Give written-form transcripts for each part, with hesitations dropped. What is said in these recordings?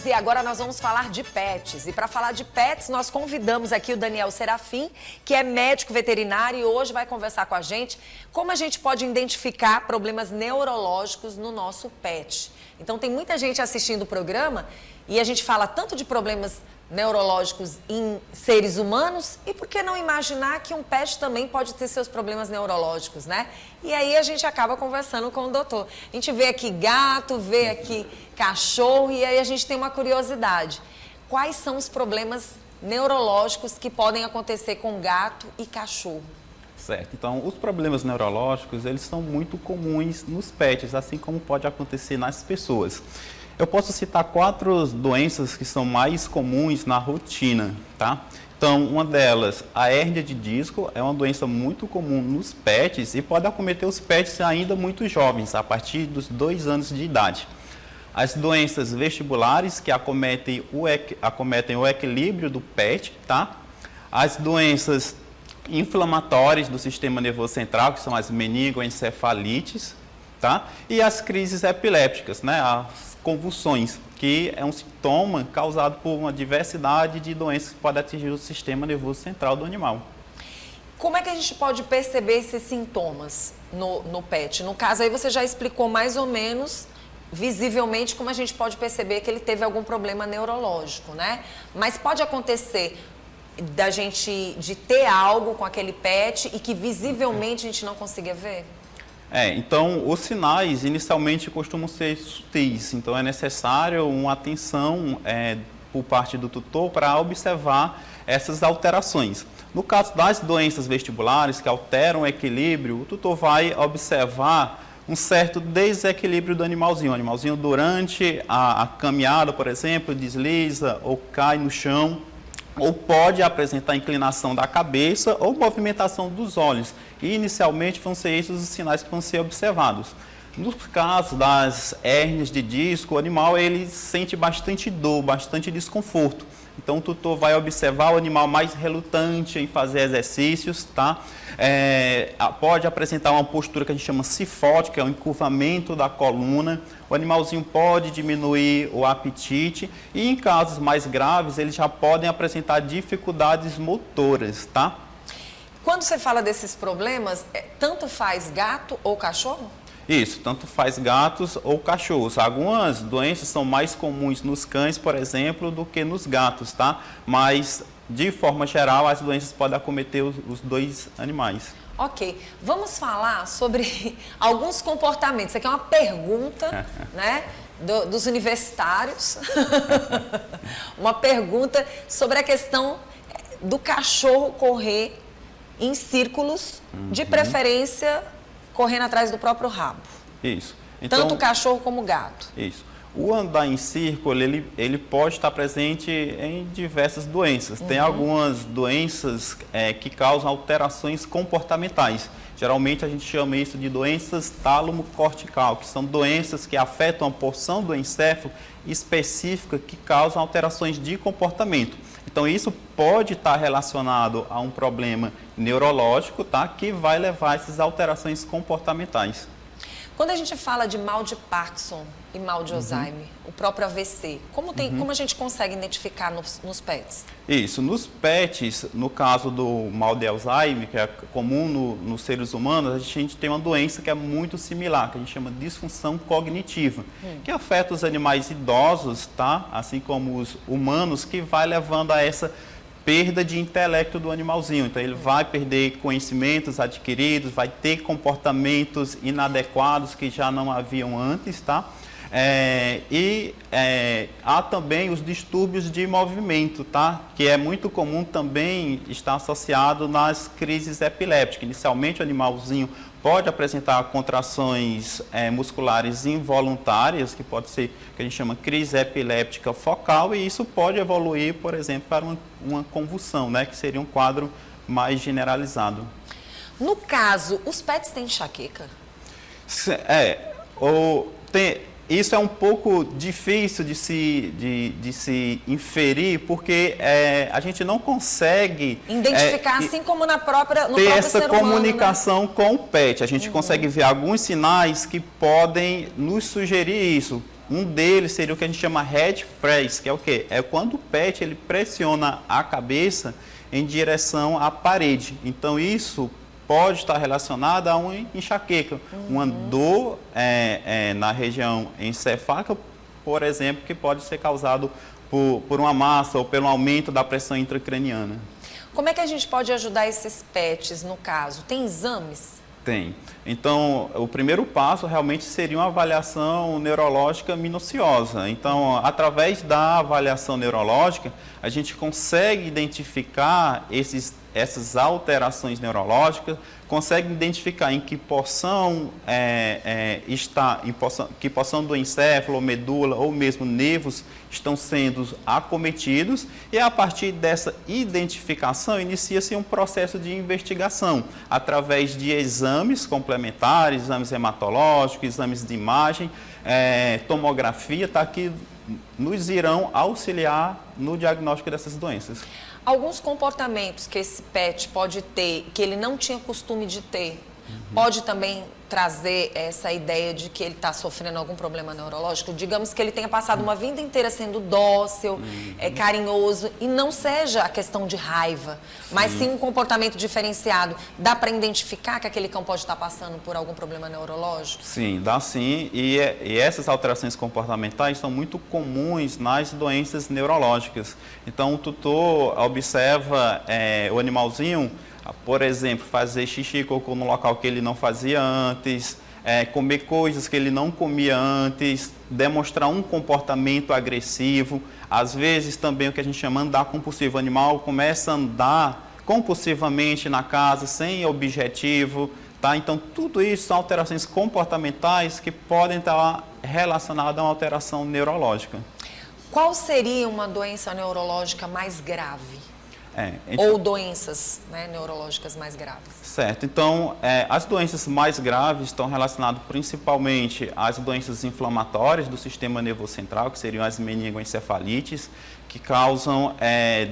e agora nós vamos falar de pets. E para falar de pets, nós convidamos aqui o Daniel Serafim, que é médico veterinário e hoje vai conversar com a gente como a gente pode identificar problemas neurológicos no nosso pet. Então tem muita gente assistindo o programa e a gente fala tanto de problemas neurológicos em seres humanos e por que não imaginar que um pet também pode ter seus problemas neurológicos, né? E aí a gente acaba conversando com o doutor. A gente vê aqui gato, vê aqui cachorro e aí a gente tem uma curiosidade. Quais são os problemas neurológicos que podem acontecer com gato e cachorro? Certo. Então, os problemas neurológicos, eles são muito comuns nos pets, assim como pode acontecer nas pessoas. Eu posso citar 4 doenças que são mais comuns na rotina, tá? Então, uma delas, a hérnia de disco, é uma doença muito comum nos pets e pode acometer os pets ainda muito jovens, a partir dos 2 anos de idade. As doenças vestibulares, que acometem o equilíbrio do pet, tá? As doenças inflamatórias do sistema nervoso central, que são as meningoencefalites, tá? E as crises epilépticas, né? As convulsões, que é um sintoma causado por uma diversidade de doenças que podem atingir o sistema nervoso central do animal. Como é que a gente pode perceber esses sintomas no pet? No caso aí você já explicou mais ou menos, visivelmente, como a gente pode perceber que ele teve algum problema neurológico, né? Mas pode acontecer de ter algo com aquele pet e que visivelmente a gente não consiga ver? Então, os sinais inicialmente costumam ser sutis, então é necessário uma atenção por parte do tutor para observar essas alterações. No caso das doenças vestibulares que alteram o equilíbrio, o tutor vai observar um certo desequilíbrio do animalzinho. O animalzinho durante a caminhada, por exemplo, desliza ou cai no chão, ou pode apresentar inclinação da cabeça ou movimentação dos olhos. E, inicialmente, vão ser esses os sinais que vão ser observados. No caso das hérnias de disco, o animal ele sente bastante dor, bastante desconforto. Então, o tutor vai observar o animal mais relutante em fazer exercícios, tá? Pode apresentar uma postura que a gente chama cifótica, que é um encurvamento da coluna. O animalzinho pode diminuir o apetite e, em casos mais graves, eles já podem apresentar dificuldades motoras, tá? Quando você fala desses problemas, tanto faz gato ou cachorro? Isso, tanto faz gatos ou cachorros. Algumas doenças são mais comuns nos cães, por exemplo, do que nos gatos, tá? Mas, de forma geral, as doenças podem acometer os 2 animais. Ok, vamos falar sobre alguns comportamentos. Isso aqui é uma pergunta, né, dos universitários. Uma pergunta sobre a questão do cachorro correr em círculos, de preferência correndo atrás do próprio rabo. Isso. Então, tanto o cachorro como o gato. Isso. O andar em círculo, ele pode estar presente em diversas doenças. Tem algumas doenças que causam alterações comportamentais. Geralmente a gente chama isso de doenças tálamo-cortical, que são doenças que afetam uma porção do encéfalo específica que causam alterações de comportamento. Então isso pode estar relacionado a um problema neurológico, tá? Que vai levar a essas alterações comportamentais. Quando a gente fala de mal de Parkinson e mal de Alzheimer, o próprio AVC, como a gente consegue identificar nos pets? Isso, nos pets, no caso do mal de Alzheimer, que é comum nos seres humanos, a gente tem uma doença que é muito similar, que a gente chama de disfunção cognitiva, que afeta os animais idosos, tá? Assim como os humanos, que vai levando a essa perda de intelecto do animalzinho. Então, ele vai perder conhecimentos adquiridos, vai ter comportamentos inadequados que já não haviam antes, tá? Há também os distúrbios de movimento, tá? Que é muito comum também estar associado nas crises epilépticas. Inicialmente, o animalzinho pode apresentar contrações musculares involuntárias, que pode ser, que a gente chama crise epiléptica focal, e isso pode evoluir, por exemplo, para uma convulsão, né? Que seria um quadro mais generalizado. No caso, os pets têm enxaqueca? Isso é um pouco difícil de se inferir, porque a gente não consegue identificar, assim como no próprio essa ser humano, comunicação, né? Com o pet. A gente consegue ver alguns sinais que podem nos sugerir isso. Um deles seria o que a gente chama head press, que é o quê? É quando o pet ele pressiona a cabeça em direção à parede. Então, isso pode estar relacionado a uma enxaqueca, uma dor na região encefálica, por exemplo, que pode ser causado por uma massa ou pelo aumento da pressão intracraniana. Como é que a gente pode ajudar esses pets, no caso? Tem exames? Tem. Então, o primeiro passo realmente seria uma avaliação neurológica minuciosa. Então, através da avaliação neurológica, a gente consegue identificar essas alterações neurológicas, consegue identificar em que porção está, que porção do encéfalo, medula ou mesmo nervos estão sendo acometidos, e a partir dessa identificação inicia-se um processo de investigação através de exames complementares, exames hematológicos, exames de imagem, tomografia, tá, que nos irão auxiliar no diagnóstico dessas doenças. Alguns comportamentos que esse pet pode ter, que ele não tinha costume de ter, pode também trazer essa ideia de que ele está sofrendo algum problema neurológico? Digamos que ele tenha passado uma vida inteira sendo dócil, carinhoso, e não seja a questão de raiva, mas sim um comportamento diferenciado. Dá para identificar que aquele cão pode estar passando por algum problema neurológico? Sim, dá sim. E essas alterações comportamentais são muito comuns nas doenças neurológicas. Então, o tutor observa o animalzinho, por exemplo, fazer xixi e cocô no local que ele não fazia antes, comer coisas que ele não comia antes, demonstrar um comportamento agressivo. Às vezes também o que a gente chama de andar compulsivo. O animal começa a andar compulsivamente na casa, sem objetivo. Tá? Então, tudo isso são alterações comportamentais que podem estar relacionadas a uma alteração neurológica. Qual seria uma doença neurológica mais grave? Então, ou doenças, né, neurológicas mais graves? Certo. Então, as doenças mais graves estão relacionadas principalmente às doenças inflamatórias do sistema nervoso central, que seriam as meningoencefalites, que causam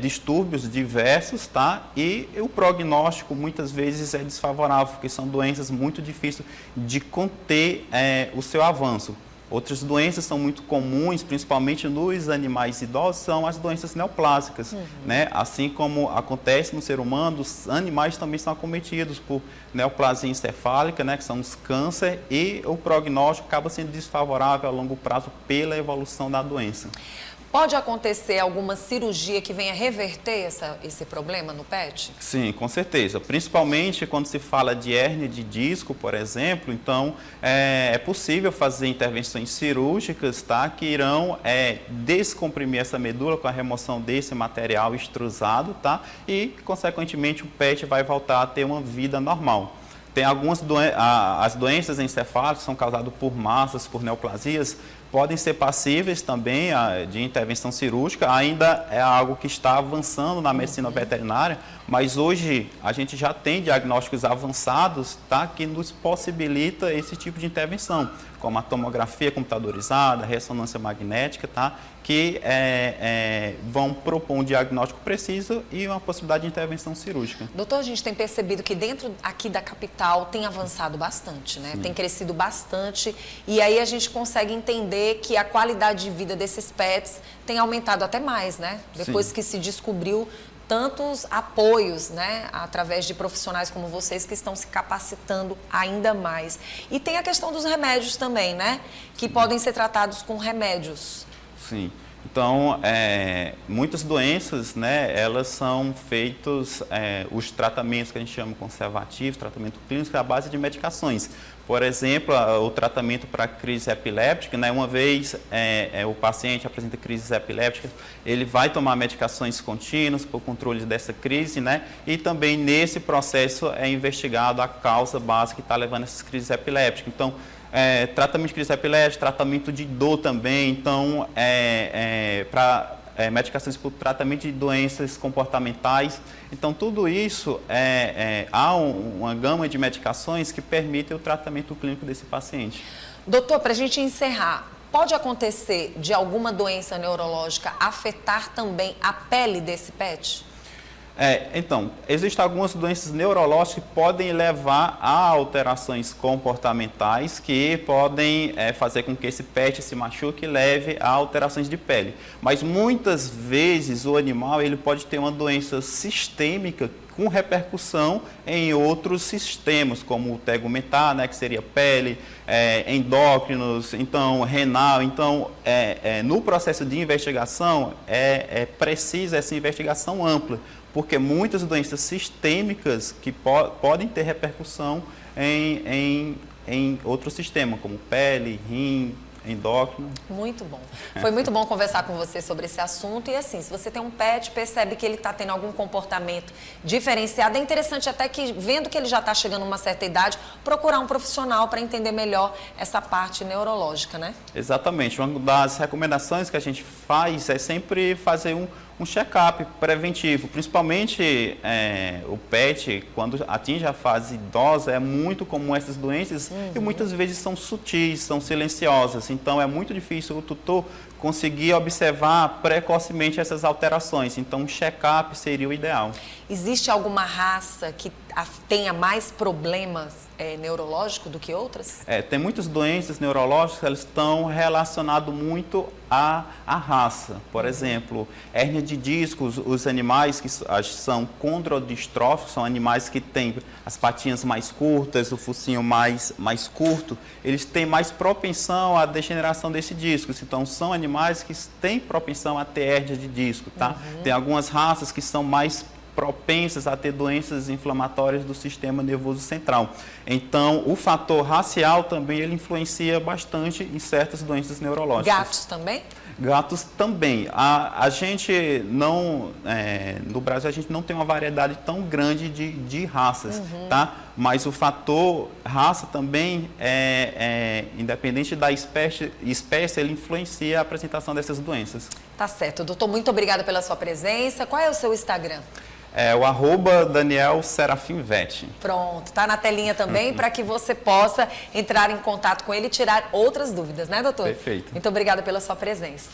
distúrbios diversos, tá? E o prognóstico muitas vezes é desfavorável, porque são doenças muito difíceis de conter o seu avanço. Outras doenças são muito comuns, principalmente nos animais idosos, são as doenças neoplásicas, né? Assim como acontece no ser humano, os animais também são acometidos por neoplasia encefálica, né? Que são os câncer, e o prognóstico acaba sendo desfavorável a longo prazo pela evolução da doença. Pode acontecer alguma cirurgia que venha reverter esse problema no pet? Sim, com certeza. Principalmente quando se fala de hérnia de disco, por exemplo, então é possível fazer intervenções cirúrgicas, tá, que irão descomprimir essa medula com a remoção desse material extrusado, tá, e, consequentemente, o pet vai voltar a ter uma vida normal. Tem algumas as doenças encefálicas são causadas por massas, por neoplasias, podem ser passíveis também de intervenção cirúrgica. Ainda é algo que está avançando na medicina veterinária, mas hoje a gente já tem diagnósticos avançados, tá, que nos possibilita esse tipo de intervenção, como a tomografia computadorizada, a ressonância magnética, tá, que vão propor um diagnóstico preciso e uma possibilidade de intervenção cirúrgica. Doutor, a gente tem percebido que dentro aqui da capital tem avançado bastante, né? Sim. Tem crescido bastante, e aí a gente consegue entender que a qualidade de vida desses pets tem aumentado até mais, né? Depois Sim. que se descobriu tantos apoios, né, através de profissionais como vocês que estão se capacitando ainda mais. E tem a questão dos remédios também, né, que podem ser tratados com remédios. Sim. Então, muitas doenças, né, elas são feitos, os tratamentos que a gente chama conservativos, tratamento clínico, à base de medicações. Por exemplo, o tratamento para crise epiléptica, né, uma vez o paciente apresenta crises epilépticas, ele vai tomar medicações contínuas para o controle dessa crise, né, e também nesse processo é investigado a causa básica que está levando essas crises epilépticas. Então, tratamento de crise epiléptica, tratamento de dor também, então, para medicações para o tratamento de doenças comportamentais. Então, tudo isso, há uma gama de medicações que permitem o tratamento clínico desse paciente. Doutor, para a gente encerrar, pode acontecer de alguma doença neurológica afetar também a pele desse pet? Então, existem algumas doenças neurológicas que podem levar a alterações comportamentais que podem fazer com que esse pet se machuque e leve a alterações de pele. Mas muitas vezes o animal ele pode ter uma doença sistêmica com repercussão em outros sistemas, como o tegumentar, né, que seria pele, endócrinos, então renal. Então, no processo de investigação, é precisa essa investigação ampla, porque muitas doenças sistêmicas que podem ter repercussão em outro sistema, como pele, rim, endócrino. Muito bom. Foi muito bom conversar com você sobre esse assunto. E assim, se você tem um pet, percebe que ele está tendo algum comportamento diferenciado, é interessante até que, vendo que ele já está chegando a uma certa idade, procurar um profissional para entender melhor essa parte neurológica, né? Exatamente. Uma das recomendações que a gente faz é sempre fazer um check-up preventivo, principalmente o pet, quando atinge a fase idosa, é muito comum essas doenças e muitas vezes são sutis, são silenciosas, então é muito difícil o tutor conseguir observar precocemente essas alterações, então um check-up seria o ideal. Existe alguma raça que tenha mais problemas neurológicos do que outras? Tem muitas doenças neurológicas, elas estão relacionadas muito à raça. Por exemplo, hérnia de discos, os animais que são condrodistróficos, são animais que têm as patinhas mais curtas, o focinho mais curto, eles têm mais propensão à degeneração desses discos. Então, são animais que têm propensão a ter hérnia de disco, tá? Tem algumas raças que são mais propensas a ter doenças inflamatórias do sistema nervoso central. Então, o fator racial também ele influencia bastante em certas doenças neurológicas. Gatos também? Gatos também. A gente não, no Brasil, a gente não tem uma variedade tão grande de raças, tá? Mas o fator raça também, independente da espécie, ele influencia a apresentação dessas doenças. Tá certo. Doutor, muito obrigada pela sua presença. Qual é o seu Instagram? O @Daniel Serafim Vet. Pronto, tá na telinha também para que você possa entrar em contato com ele e tirar outras dúvidas, né, doutor? Perfeito. Muito obrigada pela sua presença.